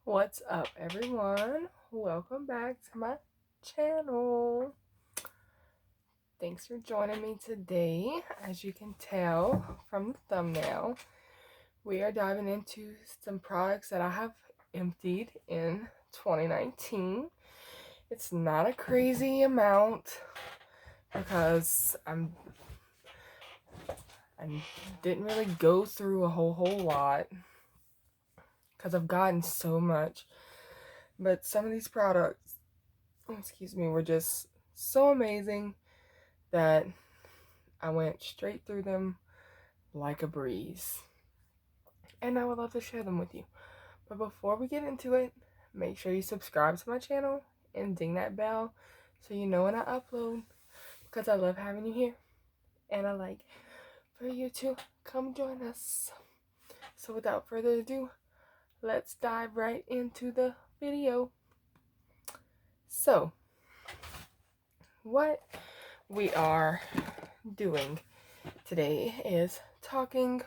What's up, everyone? Welcome back to my channel. Thanks for joining me today. As you can tell from the thumbnail, we are diving into some products that I have emptied in 2019. It's not a crazy amount because I didn't really go through a whole lot because I've gotten so much. But some of these products, were just so amazing that I went straight through them like a breeze. And I would love to share them with you. But before we get into it, make sure you subscribe to my channel and ding that bell so you know when I upload, because I love having you here and I like for you to come join us. So without further ado, let's dive right into the video. So, what we are doing today is talking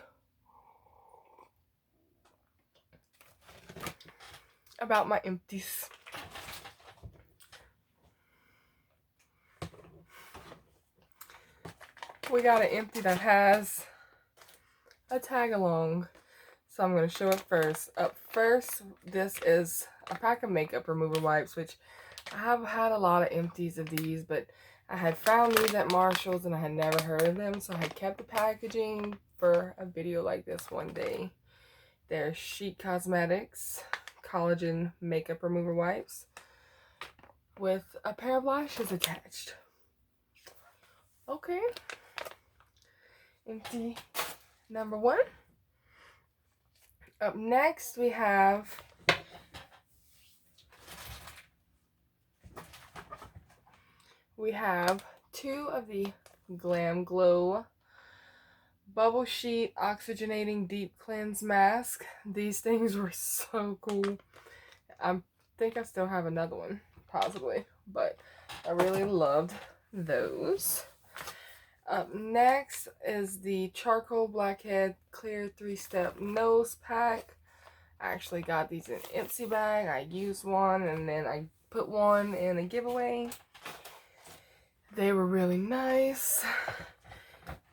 about my empties. We got an empty that has a tag along, so I'm going to show it first. Up first, this is a pack of makeup remover wipes, which I have had a lot of empties of these, but I had found these at Marshall's and I had never heard of them, so I had kept the packaging for a video like this one day. They're Chic Cosmetics collagen makeup remover wipes with a pair of lashes attached. Okay. Empty number one. Up next, we have two of the Glam Glow Bubble Sheet Oxygenating Deep Cleanse Mask. These things were so cool. I think I still have another one, possibly, but I really loved those. Up next is the Charcoal Blackhead Clear 3-Step Nose Pack. I actually got these in an Ipsy bag. I used one and then I put one in a giveaway. They were really nice.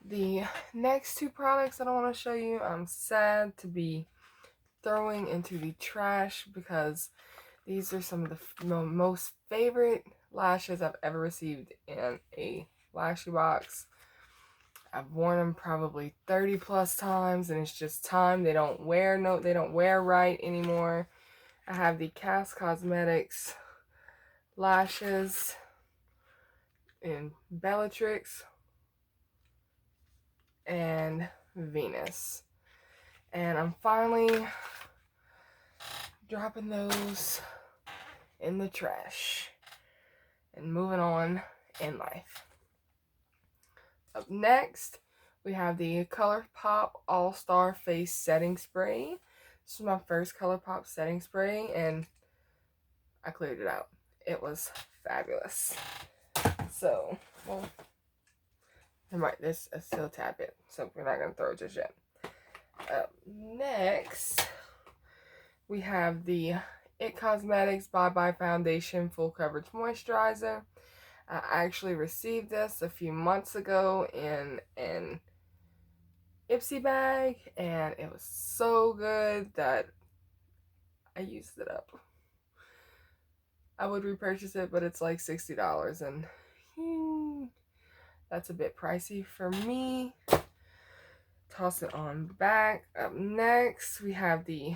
The next two products that I want to show you, I'm sad to be throwing into the trash because these are some of the most favorite lashes I've ever received in a lashy box. I've worn them probably 30 plus times and it's just time. They don't wear right anymore. I have the Cast Cosmetics lashes in Bellatrix and Venus. And I'm finally dropping those in the trash and moving on in life. Up next, we have the ColourPop All-Star Face Setting Spray. This is my first ColourPop setting spray, and I cleared it out. It was fabulous. So, well, there's still a tad bit, so we're not going to throw it just yet. Up next, we have the IT Cosmetics Bye Bye Foundation Full Coverage Moisturizer. I actually received this a few months ago in an Ipsy bag, and it was so good that I used it up. I would repurchase it, but it's like $60, and that's a bit pricey for me. Toss it on back. Up next, we have the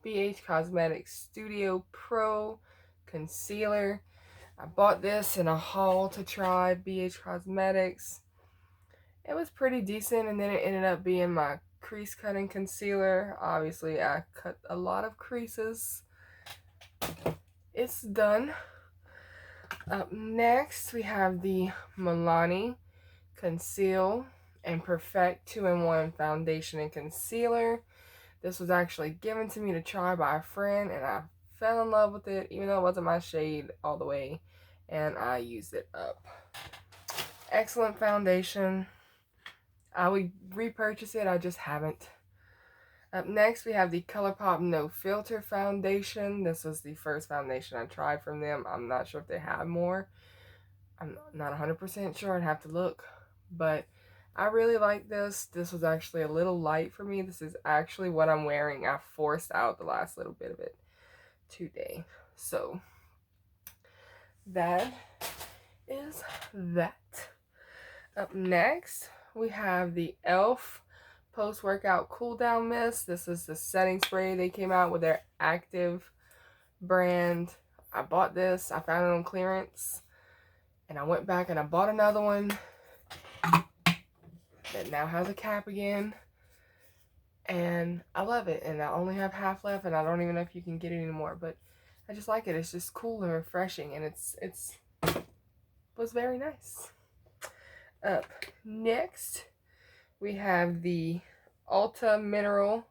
BH Cosmetics Studio Pro Concealer. I bought this in a haul to try BH Cosmetics. It was pretty decent, and then it ended up being my crease cutting concealer. Obviously, I cut a lot of creases. It's done. Up next, we have the Milani Conceal and Perfect 2-in-1 Foundation and Concealer. This was actually given to me to try by a friend, and I fell in love with it, even though it wasn't my shade all the way, and I used it up. Excellent foundation. I would repurchase it, I just haven't. Up next, we have the ColourPop No Filter Foundation. This was the first foundation I tried from them. I'm not sure if they have more. I'm not 100% sure. I'd have to look. But I really like this. This was actually a little light for me. This is actually what I'm wearing. I forced out the last little bit of it today. So that is that. Up next, we have the e.l.f. post-workout cool down mist. This is the setting spray. They came out with their active brand. I bought this. I found it on clearance. And I went back and I bought another one that now has a cap again. And I love it. And I only have half left, and I don't even know if you can get it anymore. But I just like it. It's just cool and refreshing, and it was very nice. Up next, we have the Ulta Mineral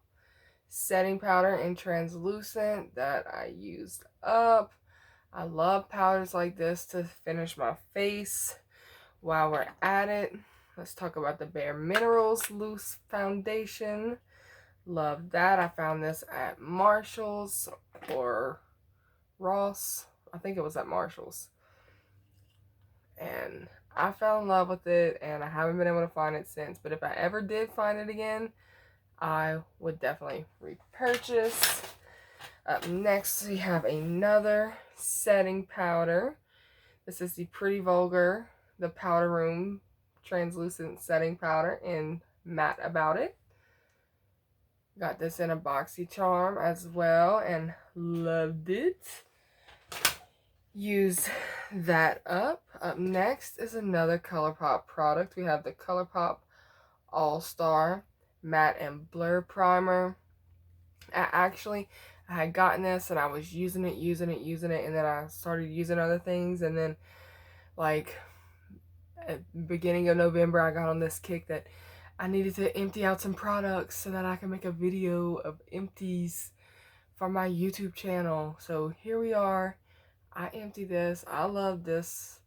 setting powder in translucent that I used up. I love powders like this to finish my face. While we're at it, let's talk about the Bare Minerals loose foundation. Love that. I found this at Marshall's or Ross. I think it was at Marshall's. And I fell in love with it, and I haven't been able to find it since. But if I ever did find it again, I would definitely repurchase. Up next, we have another setting powder. This is the Pretty Vulgar, the Powder Room translucent setting powder in Matte About It. Got this in a boxy charm as well, and loved it. Used that up. Up next is another ColourPop product. We have the ColourPop All-Star Matte and Blur Primer. I had gotten this and I was using it, and then I started using other things, and then like at the beginning of November I got on this kick that I needed to empty out some products so that I can make a video of empties for my YouTube channel. So here we are. I emptied this. I love this.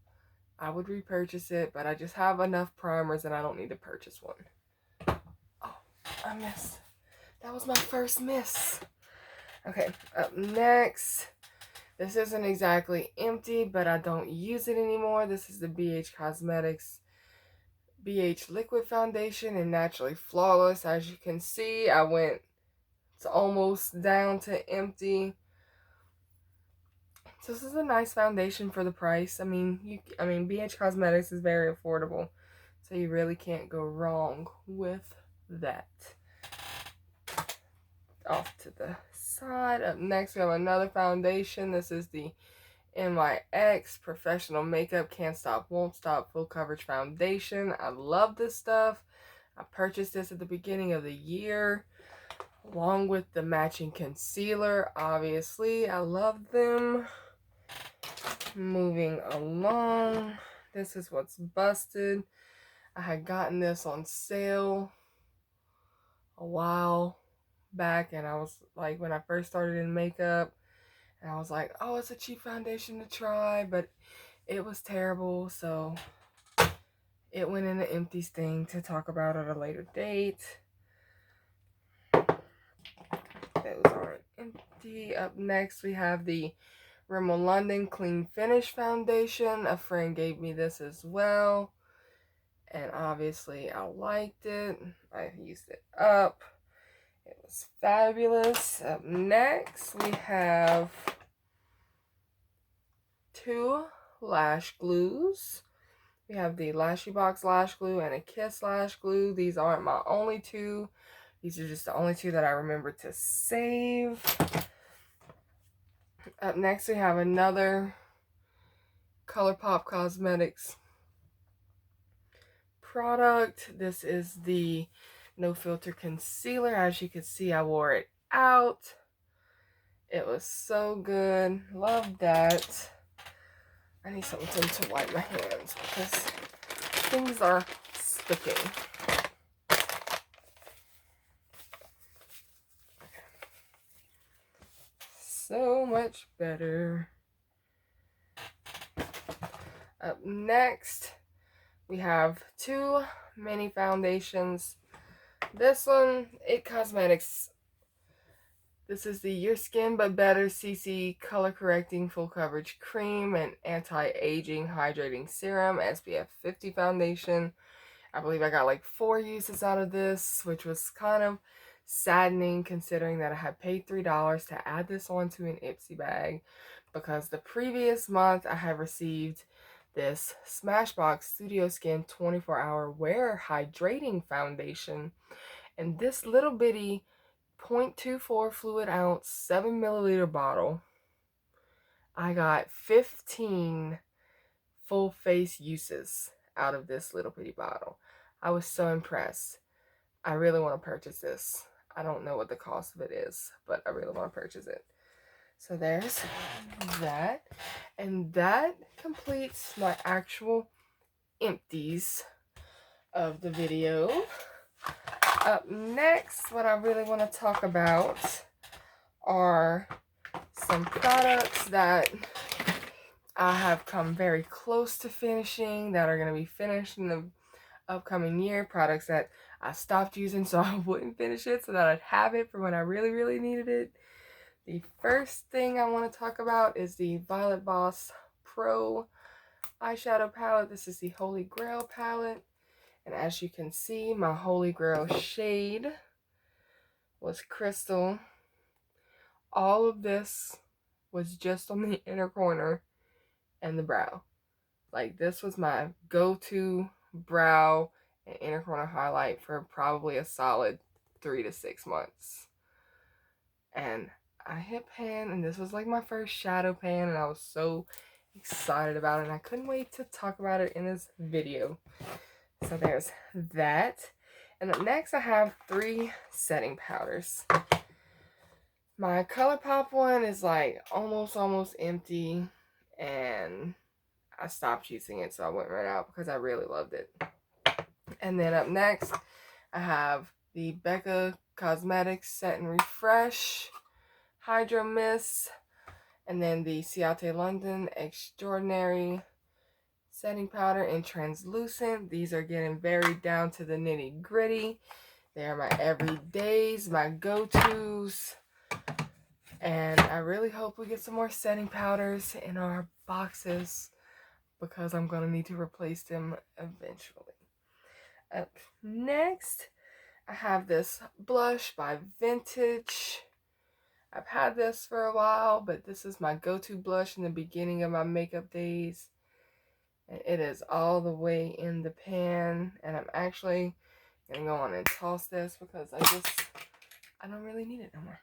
I would repurchase it, but I just have enough primers and I don't need to purchase one. Oh, I missed. That was my first miss. Okay, up next. This isn't exactly empty, but I don't use it anymore. This is the BH Cosmetics BH Liquid Foundation in Naturally Flawless. As you can see, it's almost down to empty. So this is a nice foundation for the price. I mean, BH Cosmetics is very affordable, so you really can't go wrong with that. Off to the side. Up next, we have another foundation. This is the NYX Professional Makeup Can't Stop, Won't Stop Full Coverage Foundation. I love this stuff. I purchased this at the beginning of the year, along with the matching concealer. Obviously, I love them. Moving along, this is what's busted. I had gotten this on sale a while back, and I was like, when I first started in makeup, and I was like, oh, it's a cheap foundation to try, but it was terrible, so it went in the empties thing to talk about at a later date. Those aren't empty. Up next, we have the Rimmel London Clean Finish Foundation. A friend gave me this as well, and obviously I liked it. I used it up. It was fabulous. Up next, we have two lash glues. We have the Lashy Box Lash Glue and a Kiss Lash Glue. These aren't my only two. These are just the only two that I remember to save. Up next, we have another ColourPop Cosmetics product. This is the No Filter Concealer. As you can see, I wore it out. It was so good. Love that. I need something to wipe my hands because things are sticking. So much better. Up next, we have two mini foundations. This one, It Cosmetics This is the Your Skin But Better CC Color Correcting Full Coverage Cream and Anti-Aging Hydrating Serum SPF 50 Foundation. I believe I got like 4 uses out of this, which was kind of saddening considering that I had paid $3 to add this onto an Ipsy bag, because the previous month I had received this Smashbox Studio Skin 24-hour wear hydrating foundation, and this little bitty 0.24 fluid ounce 7 milliliter bottle, I got 15 full face uses out of this little bitty bottle. I was so impressed. I really want to purchase this. I don't know what the cost of it is, but I really want to purchase it. So there's that. And that completes my actual empties of the video. Up next, what I really want to talk about are some products that I have come very close to finishing, that are going to be finished in the upcoming year. Products that I stopped using so I wouldn't finish it, so that I'd have it for when I really, really needed it. The first thing I want to talk about is the Violet Voss Pro eyeshadow palette. This is the Holy Grail palette. And as you can see, my Holy Grail shade was Crystal. All of this was just on the inner corner and the brow. Like, this was my go-to brow and inner corner highlight for probably a solid 3 to 6 months. And I hit pan, and this was like my first shadow pan, and I was so excited about it, and I couldn't wait to talk about it in this video. So there's that. And up next I have 3 setting powders. My ColourPop one is like almost empty, and I stopped using it, so I went right out because I really loved it. And then up next I have the Becca Cosmetics Set and Refresh Hydro Mist, and then the Ciate London Extraordinary Setting Powder in Translucent. These are getting very down to the nitty gritty. They are my everydays, my go-tos. And I really hope we get some more setting powders in our boxes, because I'm going to need to replace them eventually. Up next, I have this blush by Vintage. I've had this for a while, but this is my go-to blush in the beginning of my makeup days. And it is all the way in the pan. And I'm actually going to go on and toss this because I don't really need it no more.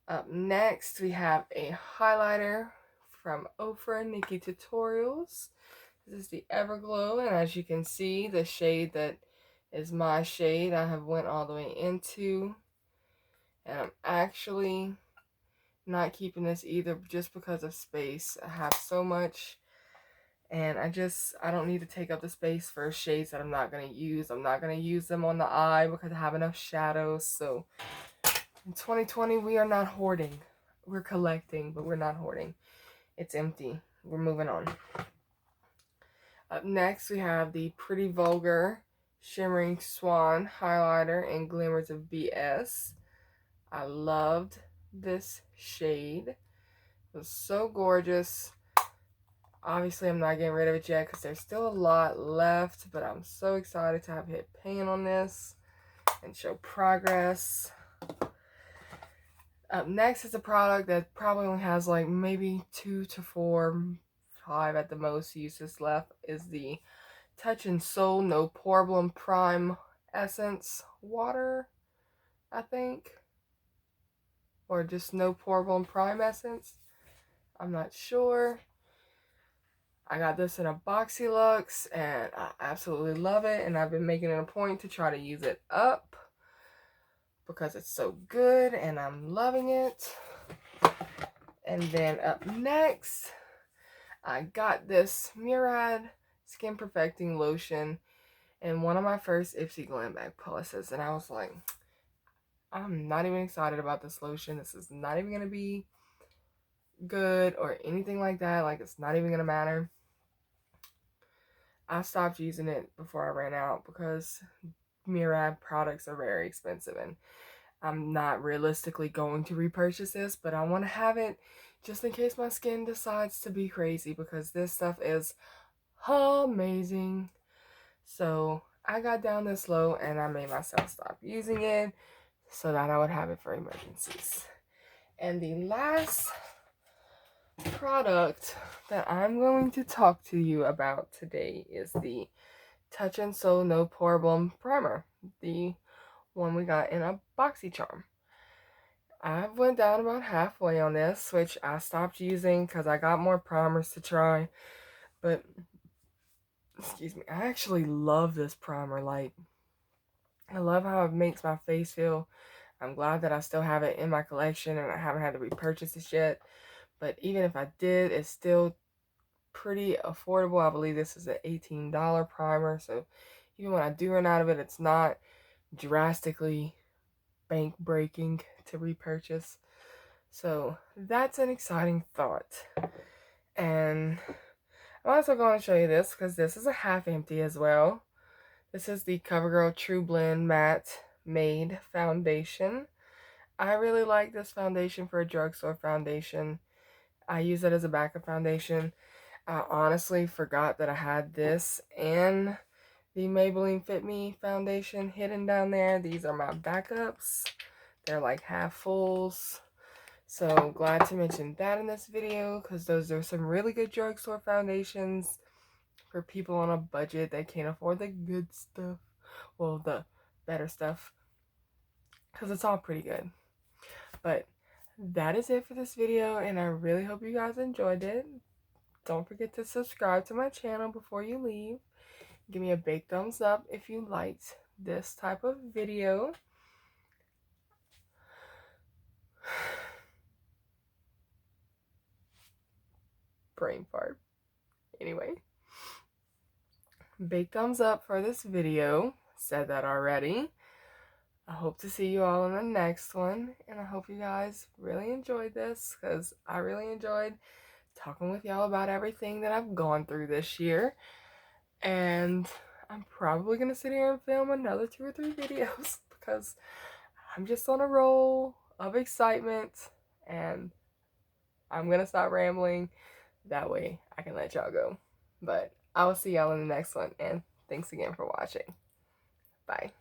Up next, we have a highlighter from Ofra Nikki Tutorials. This is the Everglow, and as you can see, the shade that is my shade, I have went all the way into. And I'm actually not keeping this either, just because of space. I have so much, and I don't need to take up the space for shades that I'm not going to use. I'm not going to use them on the eye because I have enough shadows. So in 2020, we are not hoarding. We're collecting, but we're not hoarding. It's empty. We're moving on. Up next, we have the Pretty Vulgar Shimmering Swan Highlighter in Glimmers of BS. I loved this shade. It was so gorgeous. Obviously, I'm not getting rid of it yet because there's still a lot left, but I'm so excited to have hit pan on this and show progress. Up next is a product that probably only has like maybe 2 to 4, 5 at the most uses left. Is the Touch and Soul No Problem Prime Essence Water, I think. Or just No Problem Prime Essence. I'm not sure. I got this in a Boxy Lux, and I absolutely love it. And I've been making it a point to try to use it up because it's so good, and I'm loving it. And then up next, I got this Murad Skin Perfecting Lotion in one of my first Ipsy Glam Bag Pluses. And I was like, I'm not even excited about this lotion. This is not even going to be good or anything like that. Like, it's not even going to matter. I stopped using it before I ran out because Murad products are very expensive. And I'm not realistically going to repurchase this, but I want to have it just in case my skin decides to be crazy, because this stuff is amazing. So I got down this low and I made myself stop using it so that I would have it for emergencies. And the last product that I'm going to talk to you about today is the Touch and Soul No Problem Primer, the one we got in a BoxyCharm. I went down about halfway on this, which I stopped using because I got more primers to try. But, excuse me, I actually love this primer. Like, I love how it makes my face feel. I'm glad that I still have it in my collection and I haven't had to repurchase this yet. But even if I did, it's still pretty affordable. I believe this is an $18 primer. So even when I do run out of it, it's not drastically bank breaking to repurchase. So that's an exciting thought. And I'm also going to show you this because this is a half empty as well. This is the CoverGirl True Blend Matte Made Foundation. I really like this foundation for a drugstore foundation. I use it as a backup foundation. I honestly forgot that I had this and the Maybelline Fit Me foundation hidden down there. These are my backups. They're like half fulls. So glad to mention that in this video because those are some really good drugstore foundations for people on a budget that can't afford the good stuff. Well, the better stuff, because it's all pretty good. But that is it for this video, and I really hope you guys enjoyed it. Don't forget to subscribe to my channel before you leave. Give me a big thumbs up if you liked this type of video. Brain fart. Anyway, big thumbs up for this video. Said that already. I hope to see you all in the next one, and I hope you guys really enjoyed this, because I really enjoyed talking with y'all about everything that I've gone through this year. And I'm probably going to sit here and film another 2 or 3 videos because I'm just on a roll of excitement, and I'm going to stop rambling. That way I can let y'all go. But I will see y'all in the next one, and thanks again for watching. Bye.